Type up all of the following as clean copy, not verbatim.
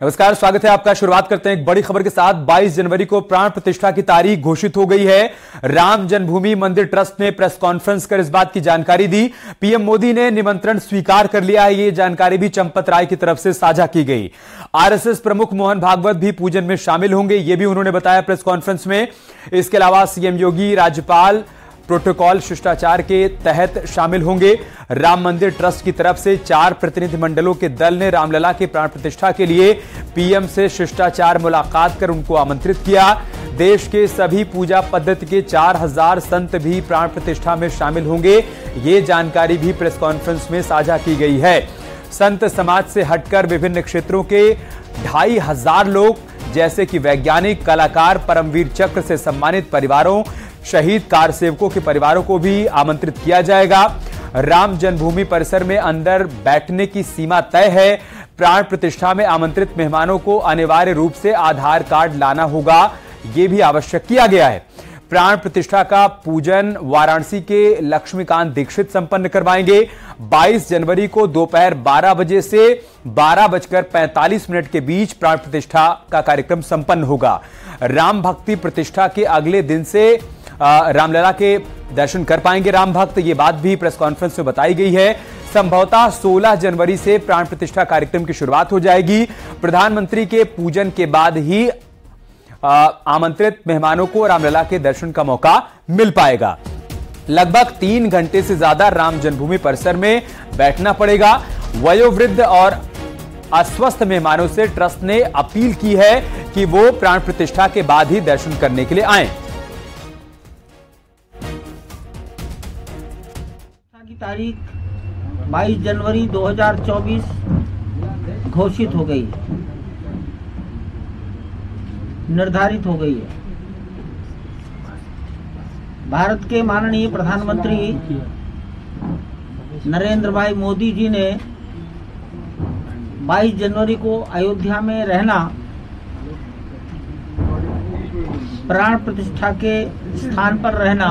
नमस्कार, स्वागत है आपका। शुरुआत करते हैं एक बड़ी खबर के साथ। 22 जनवरी को प्राण प्रतिष्ठा की तारीख घोषित हो गई है। राम जन्मभूमि मंदिर ट्रस्ट ने प्रेस कॉन्फ्रेंस कर इस बात की जानकारी दी। पीएम मोदी ने निमंत्रण स्वीकार कर लिया है। ये जानकारी भी चंपत राय की तरफ से साझा की गई। आरएसएस प्रमुख मोहन भागवत भी पूजन में शामिल होंगे, ये भी उन्होंने बताया प्रेस कॉन्फ्रेंस में। इसके अलावा सीएम योगी, राज्यपाल प्रोटोकॉल शिष्टाचार के तहत शामिल होंगे। राम मंदिर ट्रस्ट की तरफ से 4 प्रतिनिधिमंडलों के दल ने रामलला के प्राण प्रतिष्ठा के लिए पीएम से शिष्टाचार मुलाकात कर उनको आमंत्रित किया। देश के सभी पूजा पद्धति के 4000 संत भी प्राण प्रतिष्ठा में शामिल होंगे, ये जानकारी भी प्रेस कॉन्फ्रेंस में साझा की गई है। संत समाज से हटकर विभिन्न क्षेत्रों के 2500 लोग, जैसे कि वैज्ञानिक, कलाकार, परमवीर चक्र से सम्मानित परिवारों, शहीद कार सेवकों के परिवारों को भी आमंत्रित किया जाएगा। राम जन्मभूमि परिसर में अंदर बैठने की सीमा तय है। प्राण प्रतिष्ठा में आमंत्रित मेहमानों को अनिवार्य रूप से आधार कार्ड लाना होगा, यह भी आवश्यक किया गया है। प्राण प्रतिष्ठा का पूजन वाराणसी के लक्ष्मीकांत दीक्षित संपन्न करवाएंगे। 22 जनवरी को दोपहर 12 बजे से 12:45 के बीच प्राण प्रतिष्ठा का कार्यक्रम संपन्न होगा। राम भक्ति प्रतिष्ठा के अगले दिन से रामलला के दर्शन कर पाएंगे राम भक्त, ये बात भी प्रेस कॉन्फ्रेंस में बताई गई है। संभवतः 16 जनवरी से प्राण प्रतिष्ठा कार्यक्रम की शुरुआत हो जाएगी। प्रधानमंत्री के पूजन के बाद ही आमंत्रित मेहमानों को रामलला के दर्शन का मौका मिल पाएगा। लगभग 3 घंटे से ज्यादा राम जन्मभूमि परिसर में बैठना पड़ेगा। वयोवृद्ध और अस्वस्थ मेहमानों से ट्रस्ट ने अपील की है कि वो प्राण प्रतिष्ठा के बाद ही दर्शन करने के लिए आएं। की तारीख 22 जनवरी 2024 घोषित हो गई है, निर्धारित हो गई है। भारत के माननीय प्रधानमंत्री नरेंद्र भाई मोदी जी ने 22 जनवरी को अयोध्या में रहना, प्राण प्रतिष्ठा के स्थान पर रहना,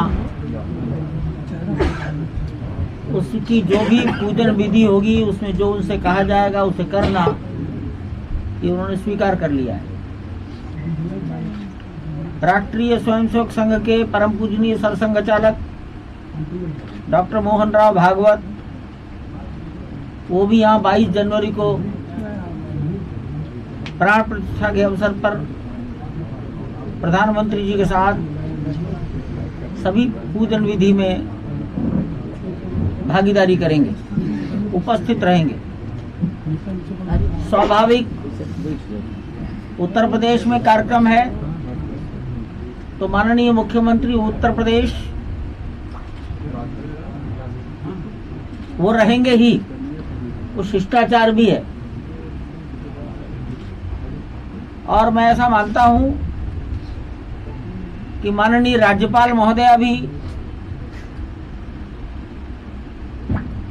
उसकी जो भी पूजन विधि होगी उसमें जो उनसे कहा जाएगा उसे करना, ये उन्होंने स्वीकार कर लिया है। राष्ट्रीय स्वयंसेवक संघ के परम पूजनीय सरसंघ चालक डॉक्टर मोहन राव भागवत, वो भी यहाँ 22 जनवरी को प्राण प्रतिष्ठा के अवसर पर प्रधानमंत्री जी के साथ सभी पूजन विधि में भागीदारी करेंगे, उपस्थित रहेंगे। स्वाभाविक उत्तर प्रदेश में कार्यक्रम है तो माननीय मुख्यमंत्री उत्तर प्रदेश वो रहेंगे ही, वो शिष्टाचार भी है। और मैं ऐसा मानता हूं कि माननीय राज्यपाल महोदया भी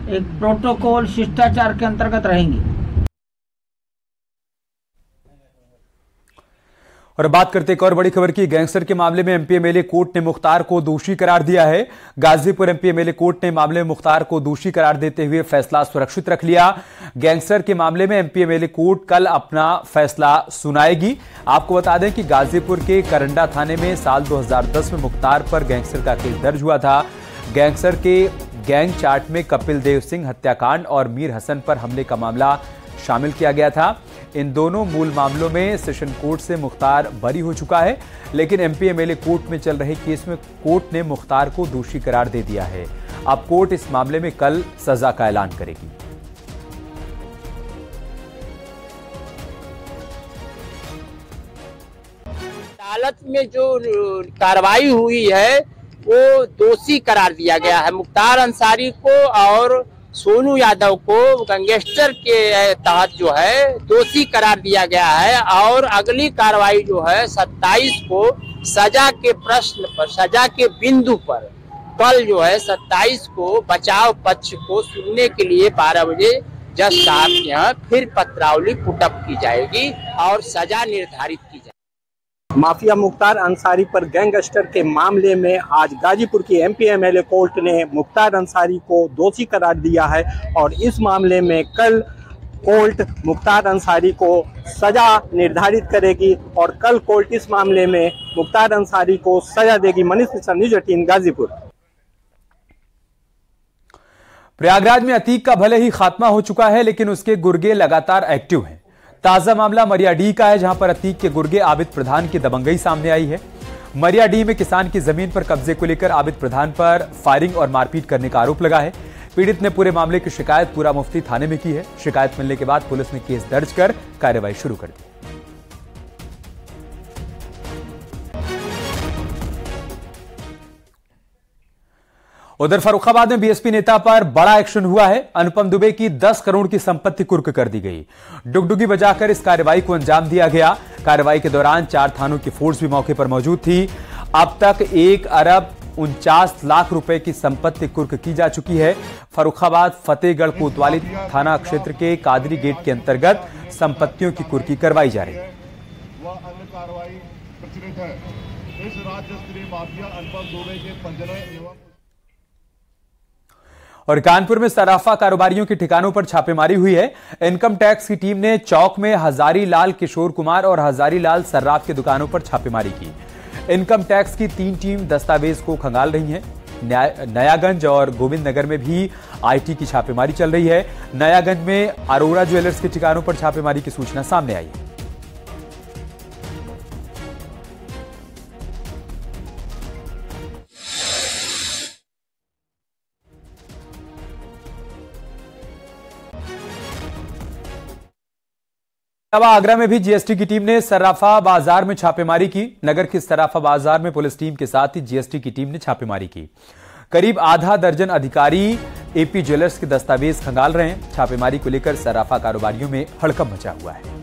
एक प्रोटोकॉल शिष्टाचार के अंतर्गत रहेंगी। और बात करते एक और बड़ी खबर की। गैंगस्टर के मामले में एमपी एमएलए कोर्ट ने मुख्तार को दोषी करार दिया है। गाजीपुर एमपी एमएलए कोर्ट ने मामले में मुख्तार को दोषी करार देते हुए फैसला सुरक्षित रख लिया। गैंगस्टर के मामले में एमपी एमएलए कोर्ट कल अपना फैसला सुनाएगी। आपको बता दें कि गाजीपुर के करंडा थाने में साल 2010 में मुख्तार पर गैंगस्टर का केस दर्ज हुआ था। गैंगस्टर के गैंग चार्ट में कपिल देव सिंह हत्याकांड और मीर हसन पर हमले का मामला शामिल किया गया था। इन दोनों मूल मामलों में सेशन कोर्ट से मुख्तार बरी हो चुका है, लेकिन एमपी एमएलए कोर्ट में चल रहे केस में कोर्ट ने मुख्तार को दोषी करार दे दिया है। अब कोर्ट इस मामले में कल सजा का ऐलान करेगी। अदालत में जो कार्रवाई हुई है वो दोषी करार दिया गया है। मुख्तार अंसारी को और सोनू यादव को गैंगस्टर के तहत जो है दोषी करार दिया गया है। और अगली कार्रवाई जो है 27 को सजा के प्रश्न पर, सजा के बिंदु पर कल जो है 27 को बचाव पक्ष को सुनने के लिए 12 बजे जज साहब के यहाँ फिर पत्रावली पुटअप की जाएगी और सजा निर्धारित की जाएगी। माफिया मुख्तार अंसारी पर गैंगस्टर के मामले में आज गाजीपुर की एमपी एमएलए कोर्ट ने मुख्तार अंसारी को दोषी करार दिया है और इस मामले में कल कोर्ट मुख्तार अंसारी को सजा निर्धारित करेगी और कल कोर्ट इस मामले में मुख्तार अंसारी को सजा देगी। मनीष मिश्रा, न्यूज़ 18 गाजीपुर। प्रयागराज में अतीक का भले ही खात्मा हो चुका है, लेकिन उसके गुर्गे लगातार एक्टिव हैं। ताजा मामला मरियाडीह का है, जहां पर अतीक के गुर्गे आबिद प्रधान की दबंगई सामने आई है। मरियाडीह में किसान की जमीन पर कब्जे को लेकर आबिद प्रधान पर फायरिंग और मारपीट करने का आरोप लगा है। पीड़ित ने पूरे मामले की शिकायत पूरा मुफ्ती थाने में की है। शिकायत मिलने के बाद पुलिस ने केस दर्ज कर कार्रवाई शुरू कर दी। उधर फर्रुखाबाद में बीएसपी नेता पर बड़ा एक्शन हुआ है। अनुपम दुबे की 10 करोड़ की संपत्ति कुर्क कर दी गई। डुगडुगी बजाकर इस कार्रवाई को अंजाम दिया गया। कार्रवाई के दौरान 4 थानों की फोर्स भी मौके पर मौजूद थी। अब तक 1 अरब 49 लाख रुपए की संपत्ति कुर्क की जा चुकी है। फर्रुखाबाद फतेहगढ़ कोतवाली थाना क्षेत्र के कादरी गेट के अंतर्गत संपत्तियों की कुर्की करवाई जा रही है। वह अन्य कार्रवाई प्रचलित है। इस राज्य स्तरीय माफिया अनुपम दुबे के पंजरे एवं और कानपुर में सराफा कारोबारियों के ठिकानों पर छापेमारी हुई है। इनकम टैक्स की टीम ने चौक में हजारी लाल किशोर कुमार और हजारी लाल सर्राफ की दुकानों पर छापेमारी की। इनकम टैक्स की 3 टीम दस्तावेज को खंगाल रही है। नयागंज और गोविंद नगर में भी आईटी की छापेमारी चल रही है। नयागंज में अरोरा ज्वेलर्स के ठिकानों पर छापेमारी की सूचना सामने आई है। आगरा में भी जीएसटी की टीम ने सर्राफा बाजार में छापेमारी की। नगर की सर्राफा बाजार में पुलिस टीम के साथ ही जीएसटी की टीम ने छापेमारी की। करीब आधा दर्जन अधिकारी एपी ज्वेलर्स के दस्तावेज खंगाल रहे हैं। छापेमारी को लेकर सर्राफा कारोबारियों में हड़कंप मचा हुआ है।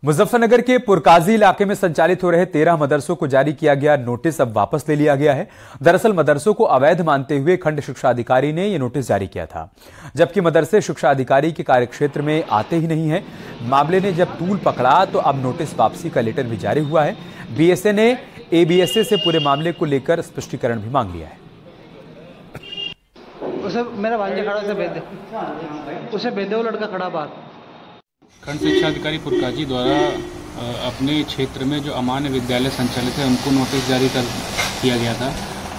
मुजफ्फरनगर के पुरकाजी इलाके में संचालित हो रहे 13 मदरसों को जारी किया गया नोटिस अब वापस ले लिया गया है। दरअसल मदरसों को अवैध मानते हुए खंड शिक्षा अधिकारी ने यह नोटिस जारी किया था, जबकि मदरसे शिक्षा अधिकारी के कार्यक्षेत्र में आते ही नहीं है। मामले ने जब तूल पकड़ा तो अब नोटिस वापसी का लेटर भी जारी हुआ है। बीएसए ने एबीएसए से पूरे मामले को लेकर स्पष्टीकरण भी मांग लिया है। उसे मेरा भांजा खड़ा उसे भेज दे, उसे भेज दे, वो लड़का खड़ा बात। खंड शिक्षा अधिकारी पुरकाजी द्वारा अपने क्षेत्र में जो अमान्य विद्यालय संचालित है उनको नोटिस जारी किया गया था।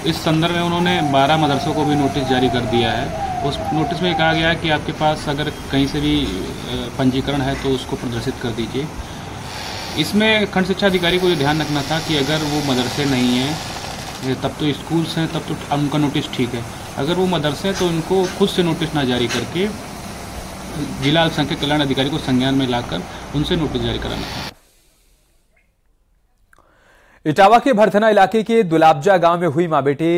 इस संदर्भ में उन्होंने 12 मदरसों को भी नोटिस जारी कर दिया है। उस नोटिस में कहा गया है कि आपके पास अगर कहीं से भी पंजीकरण है तो उसको प्रदर्शित कर दीजिए। इसमें खंड शिक्षा अधिकारी को ये ध्यान रखना था कि अगर वो मदरसे नहीं हैं तब तो स्कूल्स हैं, तब तो उनका नोटिस ठीक है। अगर वो मदरसे हैं तो उनको खुद से नोटिस ना जारी करके जिला अल्पसंख्यक कल्याण अधिकारी को संज्ञान में लाकर उनसे नोटिस जारी कराना था। इटावा के भरथना इलाके के दुलाबजा गांव में हुई मां बेटे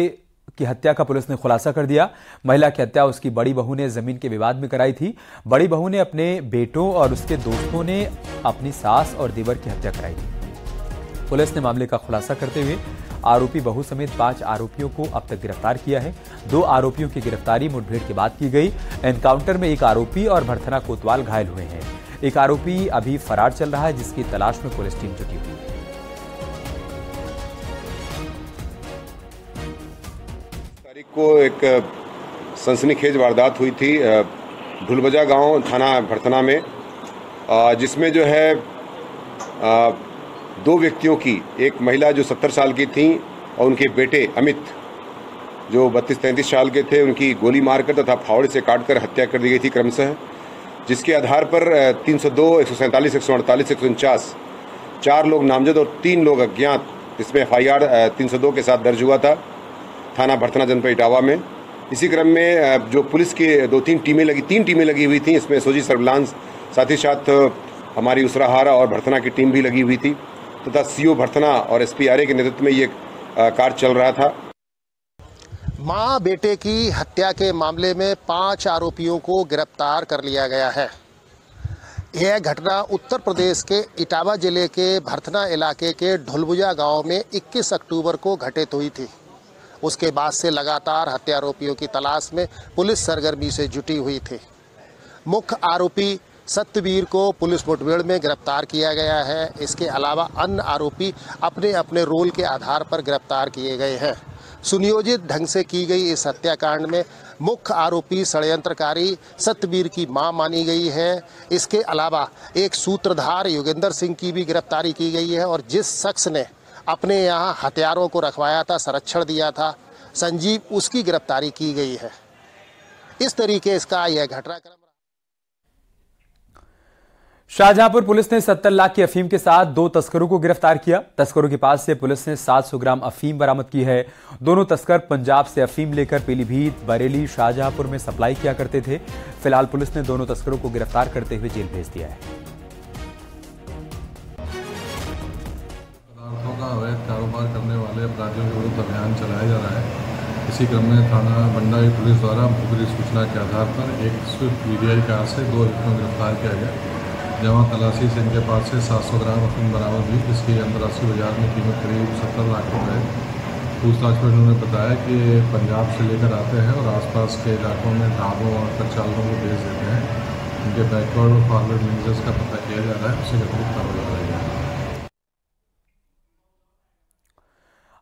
की हत्या का पुलिस ने खुलासा कर दिया। महिला की हत्या उसकी बड़ी बहू ने जमीन के विवाद में कराई थी। बड़ी बहू ने अपने बेटों और उसके दोस्तों ने अपनी सास और देवर की हत्या कराई थी। पुलिस ने मामले का खुलासा करते हुए आरोपी बहू समेत 5 आरोपियों को अब तक गिरफ्तार किया है। 2 आरोपियों की गिरफ्तारी मुठभेड़ के बाद की गई। एनकाउंटर में 1 आरोपी और भरथना कोतवाल घायल हुए हैं। एक आरोपी अभी फरार चल रहा है, जिसकी तलाश में पुलिस टीम जुटी हुई है। तारीख को एक सनसनीखेज वारदात हुई थी ढुलबजा गांव थाना भरथना में, जिसमें जो है 2 व्यक्तियों की, एक महिला जो 70 साल की थी और उनके बेटे अमित जो 32-33 साल के थे, उनकी गोली मारकर तथा फावड़े से काटकर हत्या कर दी गई थी क्रमशः, जिसके आधार पर 302, 147, 148, 149 4 लोग नामजद और 3 लोग अज्ञात, इसमें FIR 302 के साथ दर्ज हुआ था थाना भरथना जनपद इटावा में। इसी क्रम में जो पुलिस की 3 टीमें लगी हुई थी, इसमें सोजी सर्विलांस, साथ ही साथ हमारी उसराहारा और भरथना की टीम भी लगी हुई थी तथा सीओ भरथना और एसपी आरए के नेतृत्व में ये कार्य चल रहा था। मां बेटे की हत्या के मामले में 5 आरोपियों को गिरफ्तार कर लिया गया है। यह घटना उत्तर प्रदेश के इटावा जिले के भरथना इलाके के ढुलबुजा गांव में 21 अक्टूबर को घटित हुई थी। उसके बाद से लगातार हत्यारोपियों की तलाश में पुलिस सरगर्मी से जुटी हुई थी। मुख्य आरोपी सत्यवीर को पुलिस मुठभेड़ में गिरफ्तार किया गया है। इसके अलावा अन्य आरोपी अपने अपने रोल के आधार पर गिरफ्तार किए गए हैं। सुनियोजित ढंग से की गई इस हत्याकांड में मुख्य आरोपी षड्यंत्रकारी सत्यवीर की मां मानी गई है। इसके अलावा एक सूत्रधार योगेंद्र सिंह की भी गिरफ्तारी की गई है और जिस शख्स ने अपने यहां हथियारों को रखवाया था, संरक्षण दिया था, संजीव, उसकी गिरफ्तारी की गई है। इस तरीके इसका यह घटनाक्रम। शाहजहांपुर पुलिस ने 70 लाख की अफीम के साथ 2 तस्करों को गिरफ्तार किया। तस्करों के पास से पुलिस ने 700 ग्राम अफीम बरामद की है। दोनों तस्कर पंजाब से अफीम लेकर पीलीभीत, बरेली, शाहजहांपुर में सप्लाई किया करते थे। फिलहाल पुलिस ने दोनों तस्करों को गिरफ्तार करते हुए जेल भेज दिया है। पदार्थों का अवैध कारोबार करने वाले अपराधियों के विरुद्ध अभियान चलाया जा रहा है। इसी क्रम में थाना बंडाई पुलिस द्वारा मुखबिर सूचना के आधार पर एक स्विफ्ट वीडीआई कार से 2 व्यक्तियों को गिरफ्तार किया गया। जहां तलाशी से इनके पास से 700 ग्राम अफीम बरामद हुई, जिसकी अंतर्राष्ट्रीय बाजार में कीमत करीब 70 लाख रुपये है। पूछताछ में उन्होंने बताया कि पंजाब से लेकर आते हैं और आसपास के इलाकों में ढाबों और परिचालकों को बेच देते हैं। उनके बैकवर्ड और फॉरवर्ड लिंकेज का पता किया जा रहा है, उससे अतिरिक्त कार्रवाई की जाएगी।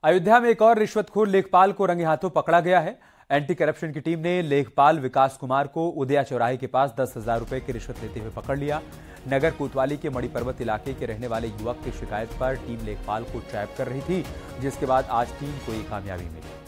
अयोध्या में एक और रिश्वतखोर लेखपाल को रंगे हाथों पकड़ा गया है। एंटी करप्शन की टीम ने लेखपाल विकास कुमार को उदया चौराहे के पास 10,000 रुपए की रिश्वत लेते हुए पकड़ लिया। नगर कोतवाली के मणि पर्वत इलाके के रहने वाले युवक की शिकायत पर टीम लेखपाल को ट्रैप कर रही थी, जिसके बाद आज टीम को ये कामयाबी मिली।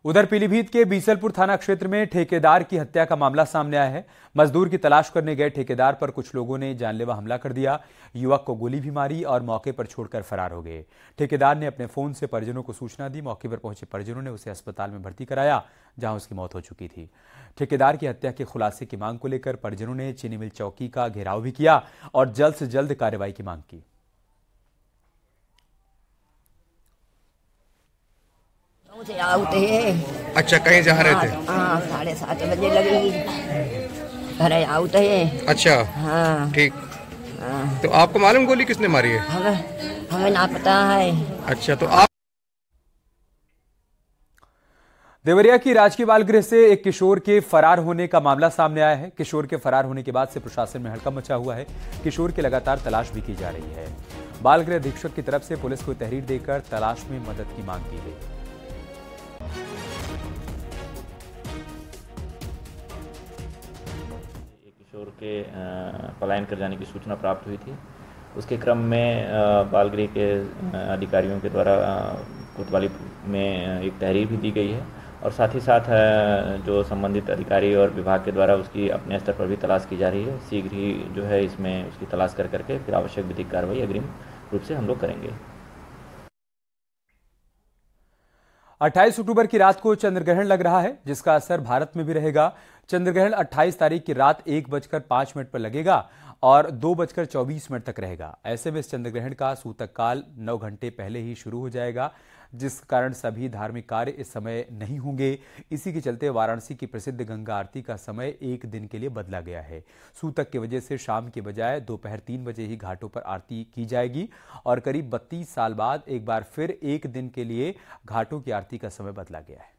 उधर पीलीभीत के बीसलपुर थाना क्षेत्र में ठेकेदार की हत्या का मामला सामने आया है। मजदूर की तलाश करने गए ठेकेदार पर कुछ लोगों ने जानलेवा हमला कर दिया। युवक को गोली भी मारी और मौके पर छोड़कर फरार हो गए। ठेकेदार ने अपने फोन से परिजनों को सूचना दी। मौके पर पहुंचे परिजनों ने उसे अस्पताल में भर्ती कराया, जहां उसकी मौत हो चुकी थी। ठेकेदार की हत्या के खुलासे की मांग को लेकर परिजनों ने चीनी मिल चौकी का घेराव भी किया और जल्द से जल्द कार्रवाई की मांग की। अच्छा, कहीं जा रहे थे? हाँ, 7:30 बजे लगेगी घर आउट है। अच्छा, हाँ ठीक। तो आपको मालूम गोली किसने मारी है? हमें ना पता है। अच्छा, तो आप देवरिया की राजकीय बाल गृह से एक किशोर के फरार होने का मामला सामने आया है। किशोर के फरार होने के बाद से प्रशासन में हड़कंप मचा हुआ है। किशोर की लगातार तलाश भी की जा रही है। बाल गृह अधीक्षक की तरफ से पुलिस को तहरीर देकर तलाश में मदद की मांग की गई। किशोर के पलायन कर जाने की सूचना प्राप्त हुई थी। उसके क्रम में बाल गृह के अधिकारियों के द्वारा कोतवाली में एक तहरीर भी दी गई है और साथ ही साथ जो संबंधित अधिकारी और विभाग के द्वारा उसकी अपने स्तर पर भी तलाश की जा रही है। शीघ्र ही जो है इसमें उसकी तलाश करके फिर आवश्यक विधिक कार्रवाई अग्रिम रूप से हम लोग करेंगे। 28 अक्टूबर की रात को चंद्रग्रहण लग रहा है, जिसका असर भारत में भी रहेगा। चंद्रग्रहण 28 तारीख की रात 1:05 पर लगेगा और 2:24 तक रहेगा। ऐसे में इस चंद्रग्रहण का सूतक काल 9 घंटे पहले ही शुरू हो जाएगा, जिस कारण सभी धार्मिक कार्य इस समय नहीं होंगे। इसी के चलते वाराणसी की प्रसिद्ध गंगा आरती का समय एक दिन के लिए बदला गया है। सूतक की वजह से शाम के बजाय दोपहर 3 बजे ही घाटों पर आरती की जाएगी और करीब 32 साल बाद एक बार फिर एक दिन के लिए घाटों की आरती का समय बदला गया है।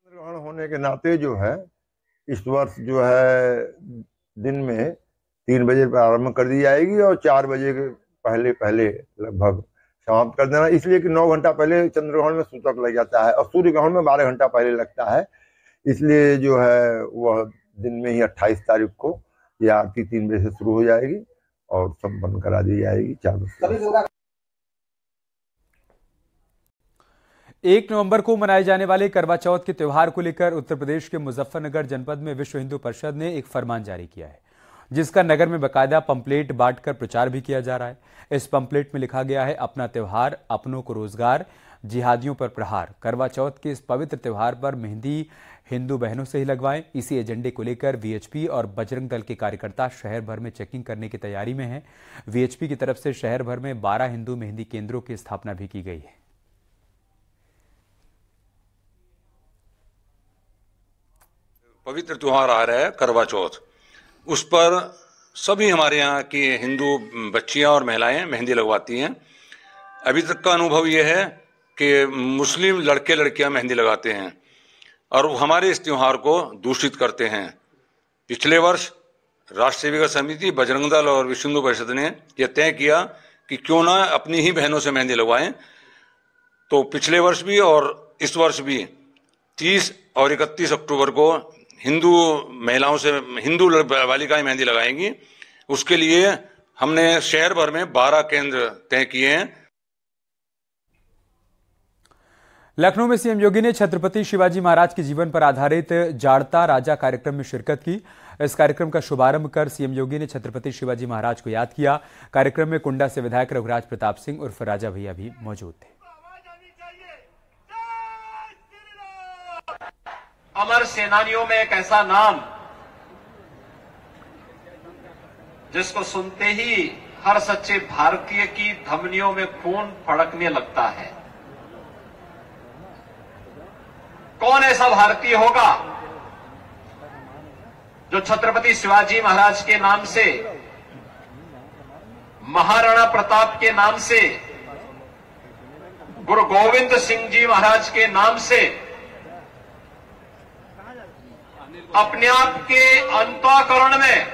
चंद्रग्रहण होने के नाते जो है इस वर्ष जो है दिन में 3 बजे प्रारंभ कर दी जाएगी और 4 बजे के पहले लगभग समाप्त कर देना, इसलिए कि 9 घंटा पहले चंद्रग्रहण में सूतक लग जाता है और सूर्य ग्रहण में 12 घंटा पहले लगता है। इसलिए जो है वह दिन में ही 28 तारीख को यह आरती 3 बजे से शुरू हो जाएगी और संपन्न करा दी जाएगी 4 बजे। 1 नवंबर को मनाए जाने वाले करवा चौथ के त्यौहार को लेकर उत्तर प्रदेश के मुजफ्फरनगर जनपद में विश्व हिंदू परिषद ने एक फरमान जारी किया है, जिसका नगर में बाकायदा पंपलेट बांटकर प्रचार भी किया जा रहा है। इस पंपलेट में लिखा गया है, अपना त्यौहार, अपनों को रोजगार, जिहादियों पर प्रहार। करवा चौथ के इस पवित्र त्यौहार पर मेहंदी हिंदू बहनों से ही लगवाएं। इसी एजेंडे को लेकर वीएचपी और बजरंग दल के कार्यकर्ता शहर भर में चेकिंग करने की तैयारी में हैं। वीएचपी की तरफ से शहर भर में 12 हिंदू मेहंदी केंद्रों की स्थापना भी की गई है। पवित्र त्योहार आ रहा है करवा चौथ, उस पर सभी हमारे यहाँ की हिंदू बच्चियां और महिलाएं मेहंदी लगवाती हैं। अभी तक का अनुभव ये है कि मुस्लिम लड़के लड़कियां मेहंदी लगाते हैं और हमारे इस त्योहार को दूषित करते हैं। पिछले वर्ष राष्ट्रीय सेविका समिति, बजरंग दल और विश्व हिंदू परिषद ने यह तय किया कि क्यों ना अपनी ही बहनों से मेहंदी लगवाएं। तो पिछले वर्ष भी और इस वर्ष भी 30 और 31 अक्टूबर को हिंदू महिलाओं से, हिंदू बालिकाएं मेहंदी लगाएंगी। उसके लिए हमने शहर भर में 12 केंद्र तय किए हैं। लखनऊ में सीएम योगी ने छत्रपति शिवाजी महाराज के जीवन पर आधारित जाड़ता राजा कार्यक्रम में शिरकत की। इस कार्यक्रम का शुभारंभ कर सीएम योगी ने छत्रपति शिवाजी महाराज को याद किया। कार्यक्रम में कुंडा से विधायक रघुराज प्रताप सिंह उर्फ राजा भैया भी मौजूद थे। अमर सेनानियों में एक ऐसा नाम जिसको सुनते ही हर सच्चे भारतीय की धमनियों में खून फड़कने लगता है। कौन ऐसा भारतीय होगा जो छत्रपति शिवाजी महाराज के नाम से, महाराणा प्रताप के नाम से, गुरु गोविंद सिंह जी महाराज के नाम से अपने आप के अंतःकरण में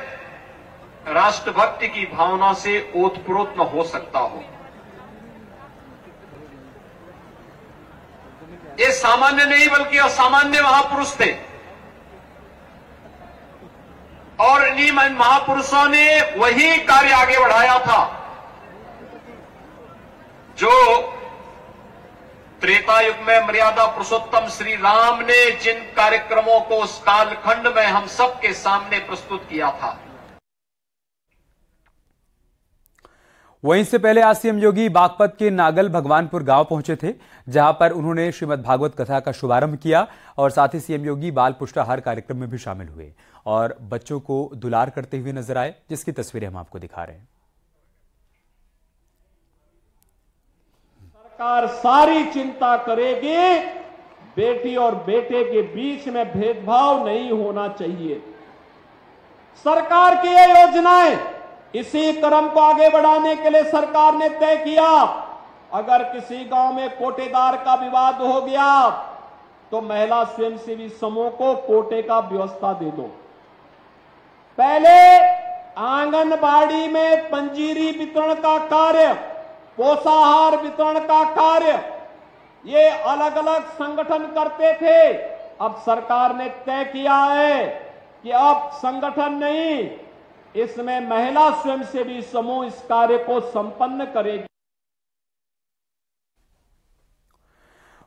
राष्ट्रभक्ति की भावना से ओतप्रोत न हो सकता हो। ये सामान्य नहीं बल्कि असामान्य महापुरुष थे और इन्हीं महापुरुषों ने वही कार्य आगे बढ़ाया था जो त्रेता युग में मर्यादा पुरुषोत्तम श्री राम ने जिन कार्यक्रमों को उस कालखंड में हम सबके सामने प्रस्तुत किया था। वहीं से पहले आज सीएम योगी बागपत के नागल भगवानपुर गांव पहुंचे थे, जहां पर उन्होंने श्रीमद् भागवत कथा का शुभारंभ किया और साथ ही सीएम योगी बाल पुष्टाहार कार्यक्रम में भी शामिल हुए और बच्चों को दुलार करते हुए नजर आए, जिसकी तस्वीरें हम आपको दिखा रहे हैं। सरकार सारी चिंता करेगी, बेटी और बेटे के बीच में भेदभाव नहीं होना चाहिए। सरकार की ये योजनाएं, इसी क्रम को आगे बढ़ाने के लिए सरकार ने तय किया, अगर किसी गांव में कोटेदार का विवाद हो गया तो महिला स्वयंसेवी समूह को कोटे का व्यवस्था दे दो। पहले आंगनबाड़ी में पंजीरी वितरण का कार्य, पोषाहार वितरण का कार्य ये अलग अलग संगठन करते थे। अब सरकार ने तय किया है कि अब संगठन नहीं, इसमें महिला स्वयंसेवी समूह इस कार्य को संपन्न करेगी।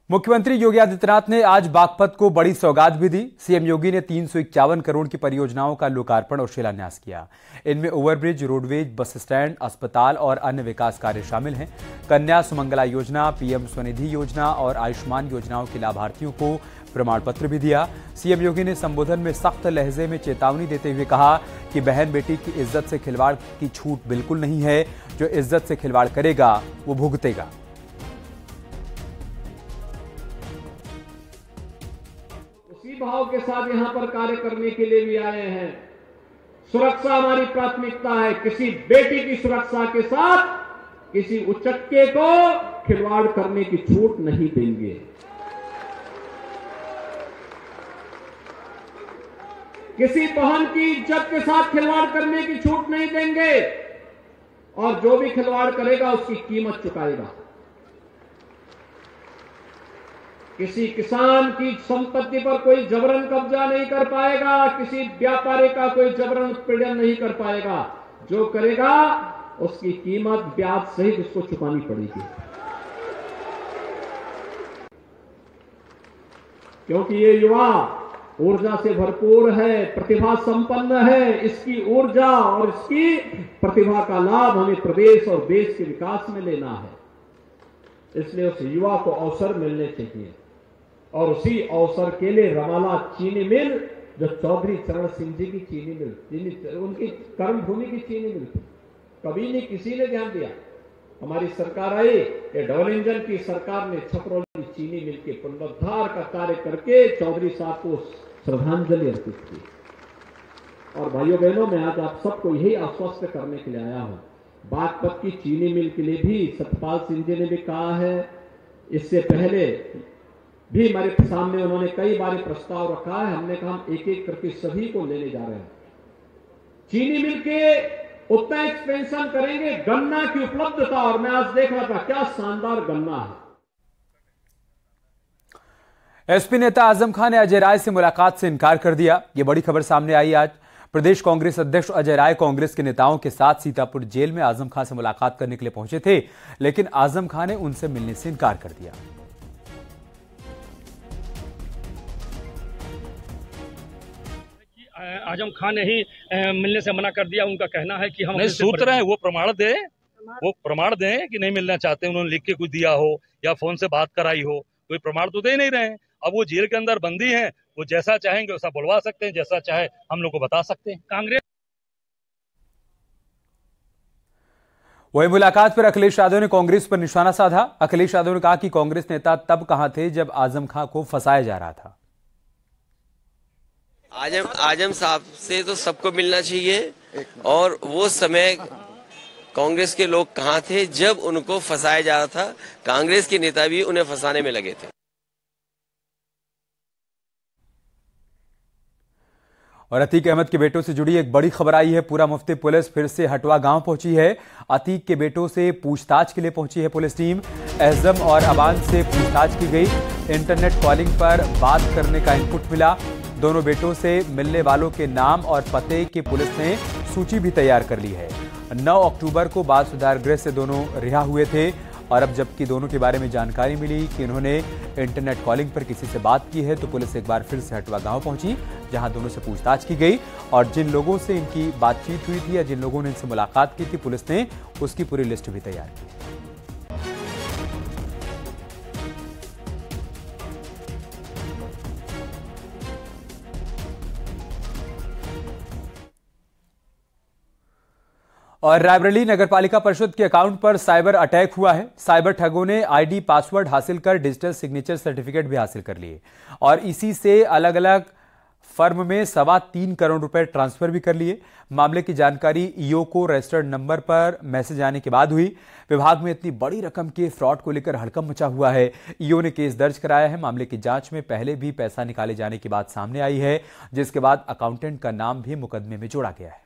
मुख्यमंत्री योगी आदित्यनाथ ने आज बागपत को बड़ी सौगात भी दी। सीएम योगी ने 351 करोड़ की परियोजनाओं का लोकार्पण और शिलान्यास किया। इनमें ओवरब्रिज, रोडवेज, बस स्टैंड, अस्पताल और अन्य विकास कार्य शामिल हैं। कन्या सुमंगला योजना, पीएम स्वनिधि योजना और आयुष्मान योजनाओं के लाभार्थियों को प्रमाण पत्र भी दिया। सीएम योगी ने संबोधन में सख्त लहजे में चेतावनी देते हुए कहा कि बहन बेटी की इज्जत से खिलवाड़ की छूट बिल्कुल नहीं है। जो इज्जत से खिलवाड़ करेगा वो भुगतेगा। उसी भाव के साथ यहां पर कार्य करने के लिए भी आए हैं। सुरक्षा हमारी प्राथमिकता है। किसी बेटी की सुरक्षा के साथ किसी उचक्के को खिलवाड़ करने की छूट नहीं देंगे। किसी बहन की इज्जत के साथ खिलवाड़ करने की छूट नहीं देंगे और जो भी खिलवाड़ करेगा उसकी कीमत चुकाएगा। किसी किसान की संपत्ति पर कोई जबरन कब्जा नहीं कर पाएगा, किसी व्यापारी का कोई जबरन उत्पीड़न नहीं कर पाएगा। जो करेगा उसकी कीमत ब्याज सहित उसको चुकानी पड़ेगी। क्योंकि ये युवा ऊर्जा से भरपूर है, प्रतिभा संपन्न है। इसकी ऊर्जा और इसकी प्रतिभा का लाभ हमें प्रदेश और देश के विकास में लेना है। इसलिए उस युवा को अवसर मिलने चाहिए और उसी अवसर के लिए रमाला चीनी मिल, जो चौधरी चरण सिंह जी की चीनी मिल, उनकी कर्मभूमि की चीनी मिल थी, कभी नहीं किसी ने ध्यान दिया। हमारी सरकार आई, ये डबल इंजन की सरकार ने छपरौली चीनी मिल के पुनरुद्धार का कार्य करके चौधरी साहब को श्रद्धांजलि अर्पित की। और भाइयों बहनों, मैं आज आप सबको यही आश्वस्त करने के लिए आया हूं, बागपत की चीनी मिल के लिए भी सतपाल सिंह जी ने भी कहा है, इससे पहले भी हमारे सामने उन्होंने कई बार प्रस्ताव रखा है। हमने कहा हम एक एक करके सभी को लेने जा रहे हैं। चीनी मिल के उतना एक्सपेंशन करेंगे, गन्ना की उपलब्धता, और मैं आज देख रहा था क्या शानदार गन्ना है। एसपी नेता आजम खान ने अजय राय से मुलाकात से इनकार कर दिया। यह बड़ी खबर सामने आई आज। प्रदेश कांग्रेस अध्यक्ष अजय राय कांग्रेस के नेताओं के साथ सीतापुर जेल में आजम खान से मुलाकात करने के लिए पहुंचे थे, लेकिन आजम खान ने उनसे मिलने से इनकार कर दिया। आजम खान ने ही मिलने से मना कर दिया। उनका कहना है कि हम नहीं, सूत्र हैं, वो प्रमाण दें कि नहीं मिलना चाहते, उन्होंने लिख के कुछ दिया हो या फोन से बात कराई हो, कोई प्रमाण तो दे नहीं रहे हैं। अब वो जेल के अंदर बंदी हैं, वो जैसा चाहेंगे वैसा बुलवा सकते हैं, जैसा चाहे हम लोग को बता सकते हैं। कांग्रेस वही मुलाकात पर अखिलेश यादव ने कांग्रेस पर निशाना साधा। अखिलेश यादव ने कहा कि कांग्रेस नेता तब कहां थे जब आजम खान को फंसाया जा रहा था। आजम साहब से तो सबको मिलना चाहिए, और वो समय कांग्रेस के लोग कहां थे जब उनको फंसाया जा रहा था। कांग्रेस के नेता भी उन्हें फंसाने में लगे थे। और अतीक अहमद के बेटों से जुड़ी एक बड़ी खबर आई है। पूरा मुफ्ती पुलिस फिर से हटवा गांव पहुंची है। अतीक के बेटों से पूछताछ के लिए पहुंची है पुलिस टीम। एज़म और अबान से पूछताछ की गई। इंटरनेट कॉलिंग पर बात करने का इनपुट मिला। दोनों बेटों से मिलने वालों के नाम और पते की पुलिस ने सूची भी तैयार कर ली है। 9 अक्टूबर को बाल सुधार गृह से दोनों रिहा हुए थे, और अब जबकि दोनों के बारे में जानकारी मिली कि उन्होंने इंटरनेट कॉलिंग पर किसी से बात की है, तो पुलिस एक बार फिर से हटवा गांव पहुंची, जहां दोनों से पूछताछ की गई। और जिन लोगों से इनकी बातचीत हुई थी या जिन लोगों ने इनसे मुलाकात की थी, पुलिस ने उसकी पूरी लिस्ट भी तैयार की। और रायबरेली नगरपालिका परिषद के अकाउंट पर साइबर अटैक हुआ है। साइबर ठगों ने आईडी पासवर्ड हासिल कर डिजिटल सिग्नेचर सर्टिफिकेट भी हासिल कर लिए, और इसी से अलग अलग फर्म में 3.25 करोड़ रुपए ट्रांसफर भी कर लिए। मामले की जानकारी ईओ को रजिस्टर्ड नंबर पर मैसेज आने के बाद हुई। विभाग में इतनी बड़ी रकम के फ्रॉड को लेकर हड़कंप मचा हुआ है। ईओ ने केस दर्ज कराया है। मामले की जांच में पहले भी पैसा निकाले जाने की बात सामने आई है, जिसके बाद अकाउंटेंट का नाम भी मुकदमे में जोड़ा गया है।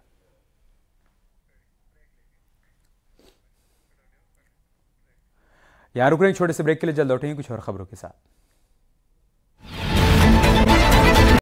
यहां रुक रहे हैं छोटे से ब्रेक के लिए, जल्द लौटेंगे कुछ और खबरों के साथ।